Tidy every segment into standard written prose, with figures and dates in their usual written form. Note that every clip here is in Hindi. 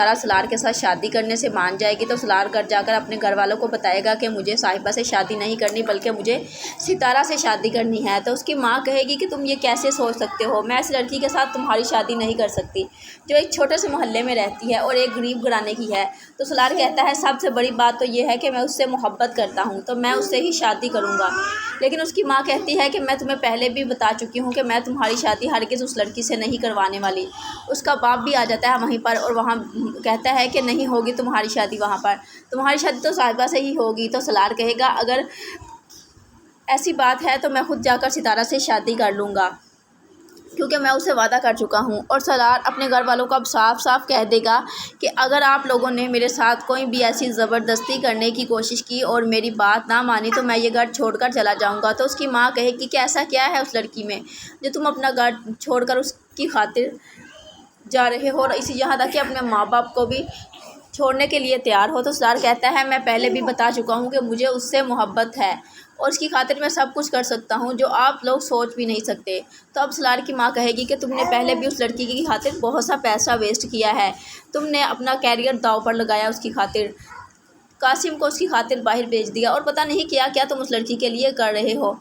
सारा सलार के साथ शादी करने से मान जाएगी तो सलार घर जाकर अपने घर वालों को बताएगा कि मुझे साहिबा से शादी नहीं करनी बल्कि मुझे सितारा से शादी करनी है। तो उसकी माँ कहेगी कि तुम ये कैसे सोच सकते हो, मैं ऐसी लड़की के साथ तुम्हारी शादी नहीं कर सकती जो एक छोटे से मोहल्ले में रहती है और एक गरीब घराने की है। तो सलार कहता है सबसे बड़ी बात तो ये है कि मैं उससे मोहब्बत करता हूँ तो मैं उससे ही शादी करूँगा। लेकिन उसकी माँ कहती है कि मैं तुम्हें पहले भी बता चुकी हूँ कि मैं तुम्हारी शादी हरगिज़ उस लड़की से नहीं करवाने वाली। उसका बाप भी आ जाता है वहीं पर और वहाँ कहता है कि नहीं होगी तुम्हारी शादी, वहाँ पर तुम्हारी शादी तो साहिबा से ही होगी। तो सलार कहेगा अगर ऐसी बात है तो मैं खुद जाकर सितारा से शादी कर लूँगा क्योंकि मैं उससे वादा कर चुका हूँ। और सलार अपने घर वालों को अब साफ साफ कह देगा कि अगर आप लोगों ने मेरे साथ कोई भी ऐसी ज़बरदस्ती करने की कोशिश की और मेरी बात ना मानी तो मैं ये घर छोड़कर चला जाऊँगा। तो उसकी माँ कहेगी कि ऐसा क्या है उस लड़की में जो तुम अपना घर छोड़कर उसकी खातिर जा रहे हो और इसी यहाँ तक कि अपने माँ बाप को भी छोड़ने के लिए तैयार हो। तो सलार कहता है मैं पहले भी बता चुका हूँ कि मुझे उससे मोहब्बत है और उसकी खातिर मैं सब कुछ कर सकता हूँ जो आप लोग सोच भी नहीं सकते। तो अब सलार की माँ कहेगी कि तुमने पहले भी उस लड़की की खातिर बहुत सा पैसा वेस्ट किया है, तुमने अपना कैरियर दांव पर लगाया उसकी खातिर, कासिम को उसकी खातिर बाहर भेज दिया और पता नहीं क्या क्या तुम उस लड़की के लिए कर रहे हो।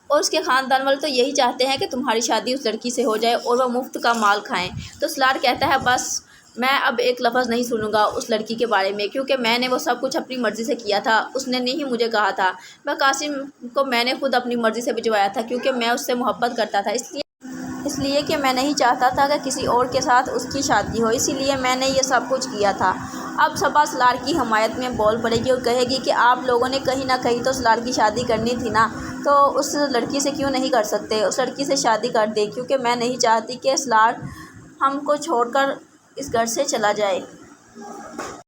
और उसके ख़ानदान वाले तो यही चाहते हैं कि तुम्हारी शादी उस लड़की से हो जाए और वह मुफ्त का माल खाएं। तो सलार कहता है बस मैं अब एक लफ्ज़ नहीं सुनूंगा उस लड़की के बारे में क्योंकि मैंने वो सब कुछ अपनी मर्ज़ी से किया था, उसने नहीं मुझे कहा था। मैं कासिम को मैंने खुद अपनी मर्ज़ी से भिजवाया था क्योंकि मैं उससे मोहब्बत करता था, इसलिए कि मैं नहीं चाहता था कि किसी और के साथ उसकी शादी हो, इसीलिए मैंने ये सब कुछ किया था। अब सबा सलार की हमायत में बोल पड़ेगी और कहेगी कि आप लोगों ने कहीं ना कहीं तो सलार की शादी करनी थी ना, तो उस लड़की से क्यों नहीं कर सकते, उस लड़की से शादी कर दे क्योंकि मैं नहीं चाहती कि सलार हमको छोड़कर इस घर से चला जाए।